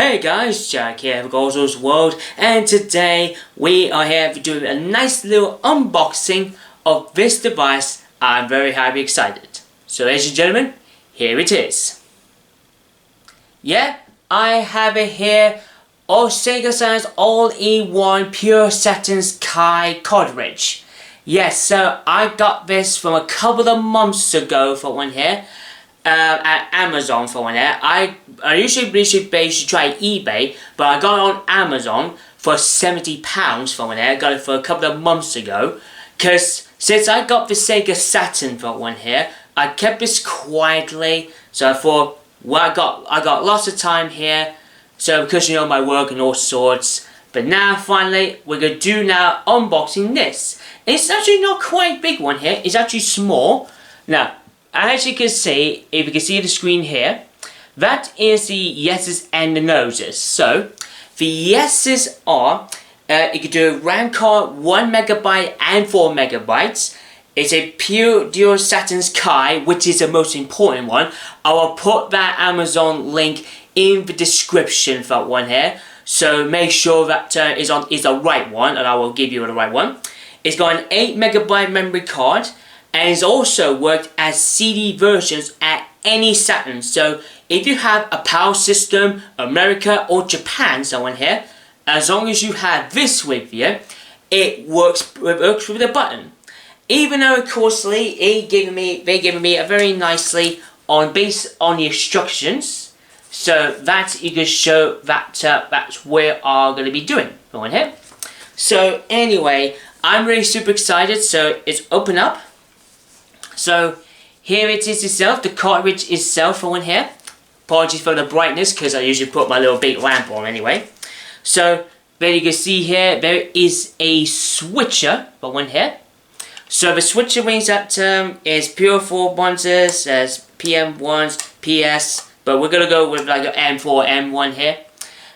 Hey guys, Jack here for Gozo's World, and today we are here doing a nice little unboxing of this device. I'm very happy excited. So ladies and gentlemen, here it is. Yeah, I have it here, Sega Saturn's all-in-one Pure Saturn's Kai cartridge. Yes, so I got this from a couple of months ago for one here. At Amazon for one here. I usually try eBay, but I got it on Amazon for £70 for one here. I got it for a couple of months ago, because since I got the Sega Saturn for one here, I kept this quietly. So I thought, well, I got lots of time here, so because you know my work and all sorts. But now finally we're gonna do now unboxing this. It's actually not quite big one here. It's actually small. Now, as you can see, if you can see the screen here, that is the yeses and the noses. So, the yeses are, you can do a RAM card 1 megabyte and 4 megabytes. It's a pure Saturn's Kai, which is the most important one. I will put that Amazon link in the description for that one here. So make sure that is the right one, and I will give you the right one. It's got an 8 megabyte memory card. And it's also worked as CD versions at any Saturn. So if you have a PAL system, America or Japan, someone here, as long as you have this with you, it works with the button. Even though, of course, they given me a very nicely based on the instructions, so that you can show that that's where I'm going to be doing. Go on here. So anyway, I'm really super excited. So it's open up. So here it is itself, the cartridge itself for one here. Apologies for the brightness, because I usually put my little big lamp on anyway. So there you can see here, there is a switcher for one here. So the switcher means that is pure 4 ones, as PM1s, PS, but we're going to go with like an M4, M1 here.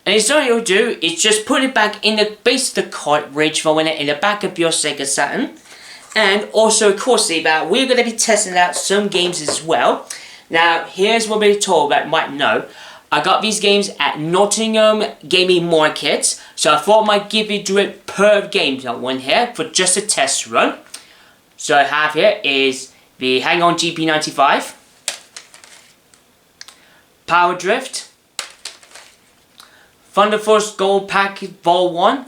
And it's all you'll do is just put it back in the base of the cartridge for when it in the back of your Sega Saturn. And also, of course, that we're going to be testing out some games as well. Now, here's what we're told that you might know. I got these games at Nottingham Gaming Market, so I thought I might do it per game, that one here, for just a test run. So I have here is the Hang On GP95, Power Drift, ThunderForce Gold Package Vol 1,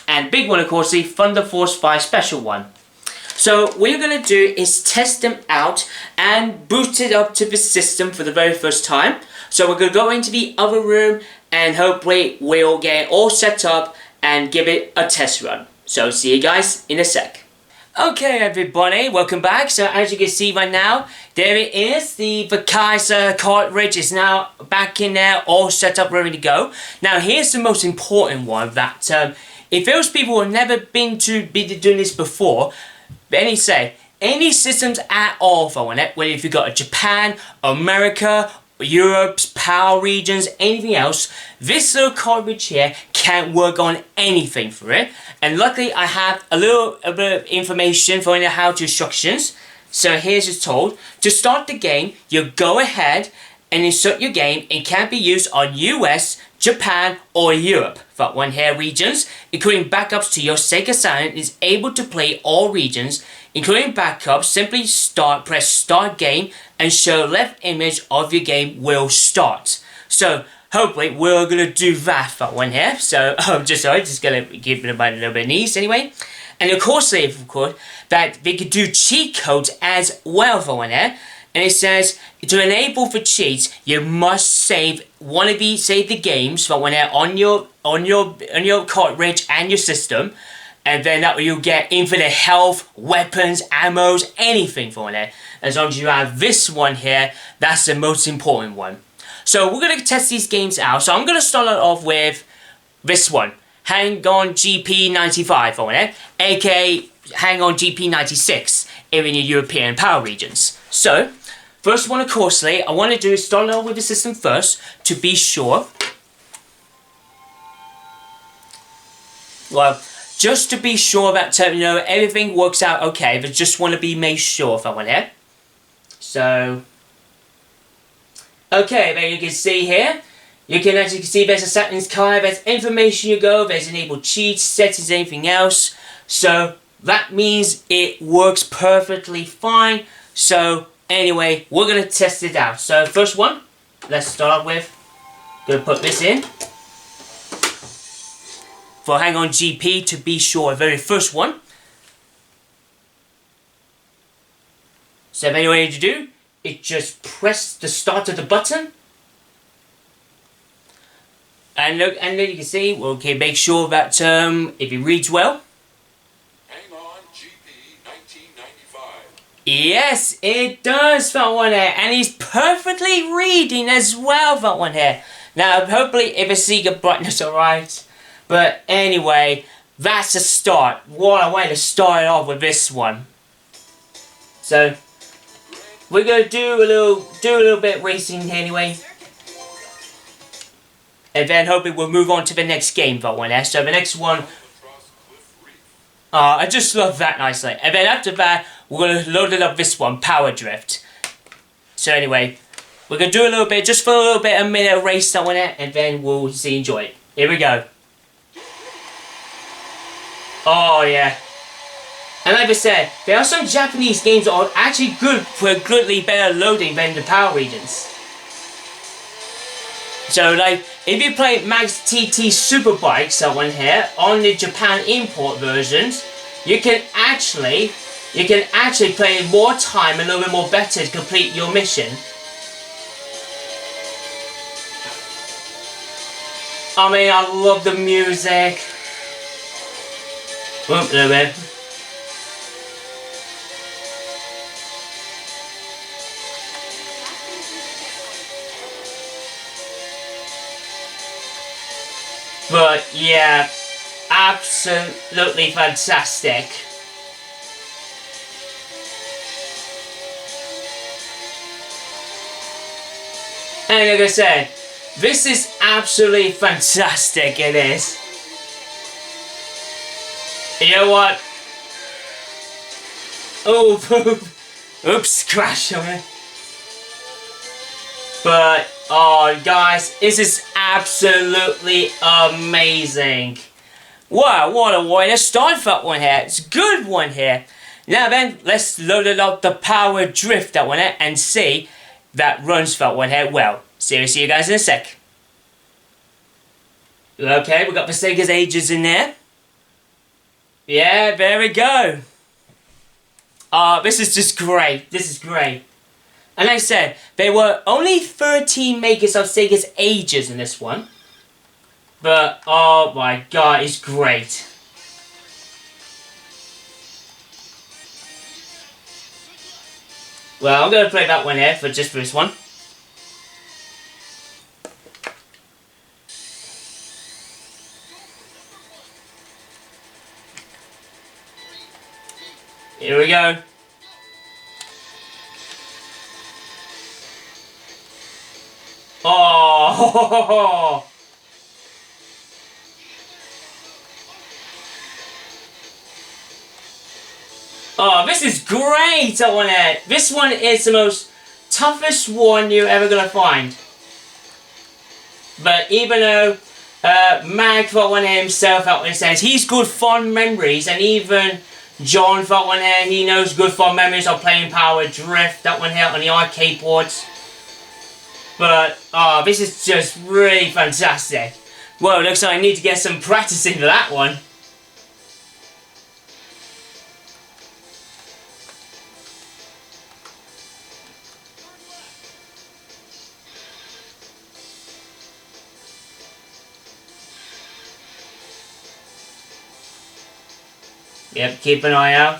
and big one, of course, the ThunderForce V Special one. So what you're going to do is test them out and boot it up to the system for the very first time. So we're going to go into the other room and hopefully we'll get it all set up and give it a test run. So see you guys in a sec. Okay everybody, welcome back. So as you can see right now, there it is. The Kaiser cartridge is now back in there, all set up, ready to go. Now here's the most important one that if those people have never been doing this before, any systems at all for one, whether if you've got a Japan, America, Europe's PAL regions, anything else, this little cartridge here can work on anything for it. And luckily I have a bit of information for the how-to instructions. So here's it's told, to start the game, you go ahead and insert your game. It can be used on US, Japan or Europe. That one here regions, including backups to your Sega Saturn, is able to play all regions, including backups. Simply press start game and show left image of your game will start. So hopefully we're gonna do that one here. So I'm just gonna give it a little bit of ease anyway. And of course that they could do cheat codes as well for one here. And it says, to enable for cheats, you must save the games for when they're on your cartridge and your system, and then that way you'll get infinite health, weapons, ammos, anything for there. As long as you have this one here, that's the most important one. So we're gonna test these games out. So I'm gonna start it off with this one, Hang On GP95 for there, aka Hang On GP96 in your European PAL regions. So first one, of course, I want to do is start off with the system first to be sure. Well, just to be sure that everything works out okay, but just want to be made sure if I want it. So, okay, there you can see here. You can actually see there's a Saturn's card, there's information you go, there's enabled cheats, settings, anything else. So that means it works perfectly fine. So anyway, we're gonna test it out. So first one, let's start with, gonna put this in. For Hang On GP to be sure, very first one. So the only way to do is just press the start of the button. And look, and then you can see, well, okay, make sure that if it reads well. Hang On GP 1995. Yes, it does, that one here, and he's perfectly reading as well, that one here. Now, hopefully, if the Sega brightness alright, but anyway, that's a start. What a way to start off with this one. So, we're gonna do a little bit of racing anyway. And then hopefully we'll move on to the next game, that one there. So the next one, I just love that nicely. And then after that, we're going to load it up this one, Power Drift. So anyway, we're going to do a little bit, just for a little bit, a minute race, that one there, and then we'll see, enjoy it. Here we go. Oh yeah. And like I said, there are some Japanese games that are actually good for greatly better loading than the Power Regions. So like, if you play Max TT Superbikes, that one here, on the Japan import versions, you can actually play more time, a little bit more better to complete your mission. I mean, I love the music. Whoop, a little bit. But yeah, absolutely fantastic. And like I said, this is absolutely fantastic, it is. You know what? Oh, oops, crash on it. But, oh guys, this is absolutely amazing. Wow, what a way to start that one here. It's a good one here. Now then, let's load it up the Power Drift, that one here, and see that runs that one here well. See you guys in a sec. Okay, we got the Sega's Ages in there. Yeah, there we go. This is just great. This is great. And like I said, there were only 13 makers of Sega's Ages in this one. But, oh my god, it's great. Well, I'm going to play that one here just for this one. Here we go. Oh! Oh, this is great, that one there. This one is the most toughest one you're ever gonna find. But even though Mag that one himself out there says he's good fond memories, and even John that one here, he knows good fond memories of playing Power Drift, that one here on the arcade boards. But, oh, this is just really fantastic. Well, it looks like I need to get some practicing for that one. Yep, keep an eye out.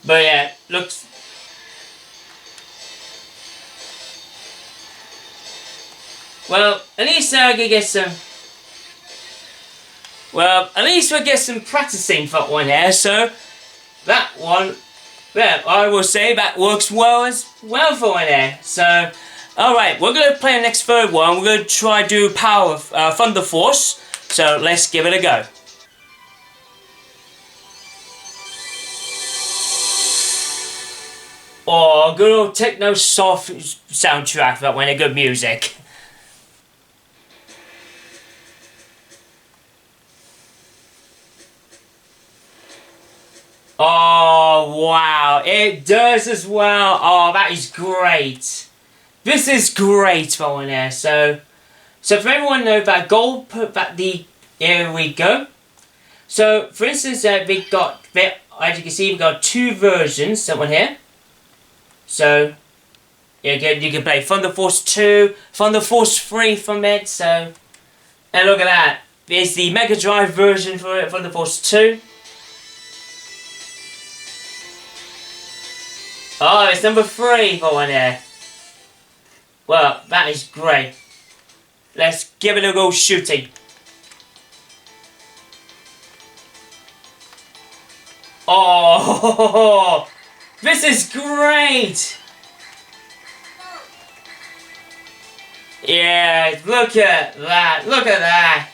But yeah, looks... Well, at least I can get some... Well, at least we'll get some practicing for one here, so... That one... Yeah, I will say that works well as well for one there. So... Alright, we're going to play the next third one. We're going to try to do ThunderForce. So, let's give it a go. Oh, good old techno soft soundtrack that went a good music. Oh wow, it does as well. Oh, that is great. This is great for one there. So for everyone know that gold put back the here we go. So for instance, we got as you can see, we got two versions. That one here. So you can play ThunderForce 2, ThunderForce 3 from it. So and look at that. There's the Mega Drive version for it, ThunderForce 2. Oh, it's number 3 for one there. Well, that is great. Let's give it a go shooting. Oh, this is great. Yeah, look at that. Look at that.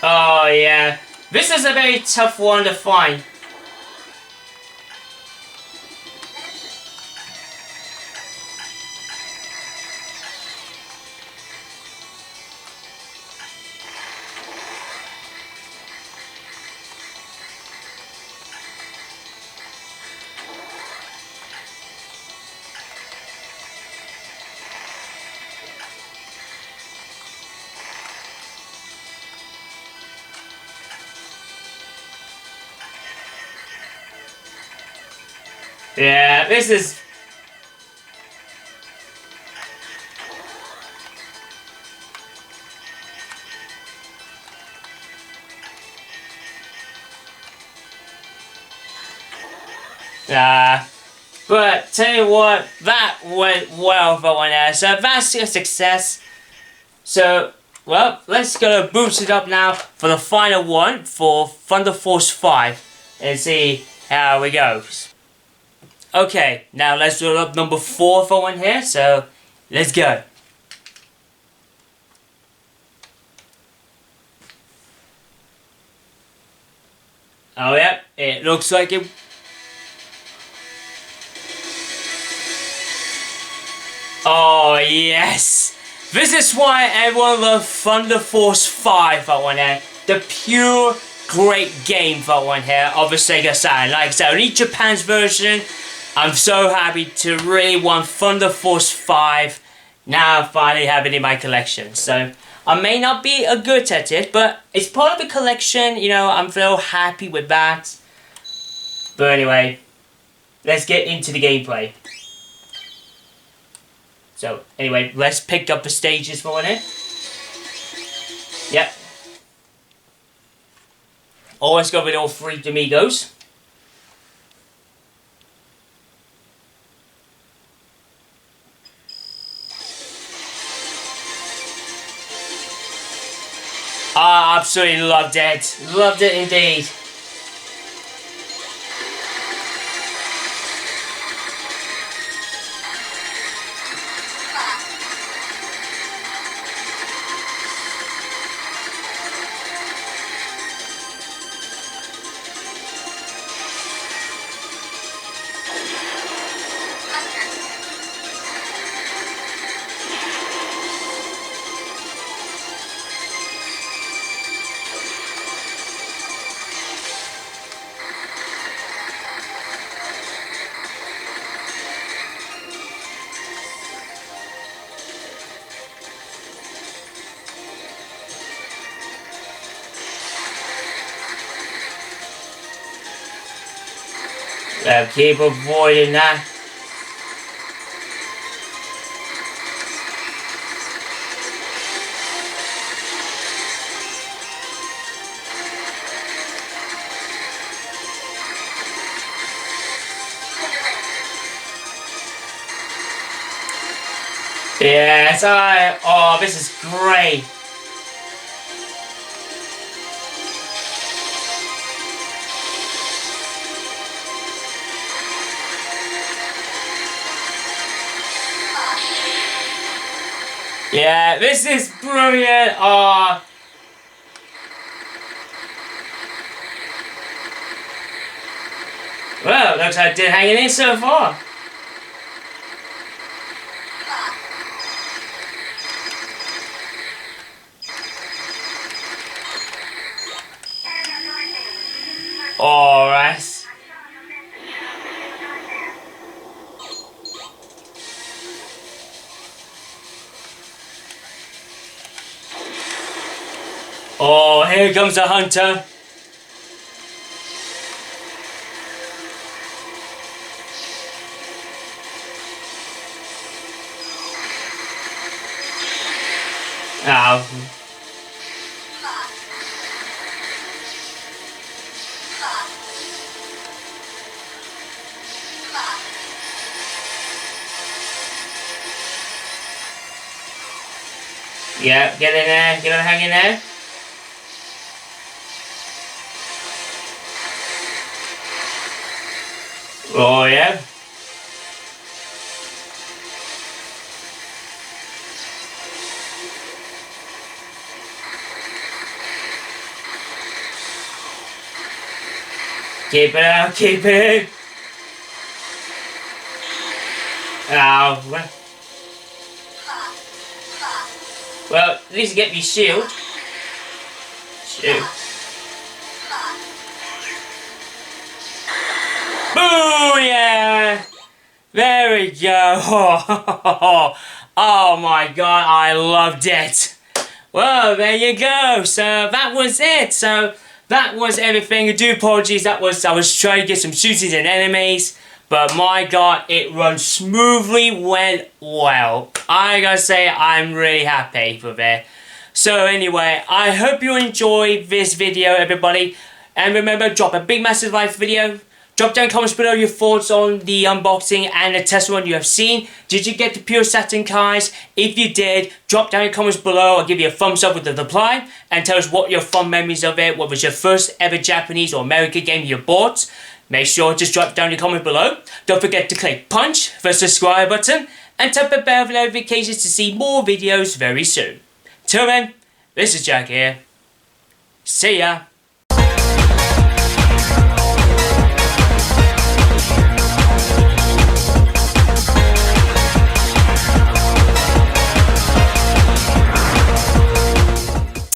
Oh yeah, this is a very tough one to find. Yeah, this is... but tell you what, that went well for one there. So that's a success. So, well, let's go boost it up now for the final one for ThunderForce 5 and see how it goes. Okay, now let's roll up number 4 for one here. So, let's go. Oh yeah, it looks like it. Oh yes! This is why everyone loves ThunderForce 5 for one here. The pure great game for one here of the Sega Saturn. Like I said, only Japan's version. I'm so happy to really want ThunderForce 5. Now I finally have it in my collection. So I may not be a good at it, but it's part of the collection. You know, I'm so happy with that. But anyway, let's get into the gameplay. So, anyway, let's pick up the stages for one here. Yep. Always go with all 3 Amigos. I absolutely loved it. Loved it indeed. Keep avoiding that. Yes, oh, this is great. Yeah, this is brilliant. Oh. Well, looks like I did hanging in so far. Alright. Oh, here comes the hunter. Oh. Yeah, get in there, get on hang in there. Oh yeah. Keep it out, keep it. Oh. Well, at least get me shield. Shoot. Booyah! There we go. Oh my god, I loved it. Well, there you go. So that was it. So that was everything. I do apologies. I was trying to get some shootings and enemies. But my god, it runs smoothly, went well. I gotta say, I'm really happy with it. So anyway, I hope you enjoyed this video, everybody. And remember, drop a big massive like video. Drop down comments below your thoughts on the unboxing and the Testrun you have seen. Did you get the pure Saturn cards? If you did, drop down your comments below. I'll give you a thumbs up with the reply. And tell us what your fun memories of it. What was your first ever Japanese or American game you bought? Make sure to just drop down your comment below. Don't forget to click punch the subscribe button. And tap the bell for notifications to see more videos very soon. Till then, this is Jack here. See ya.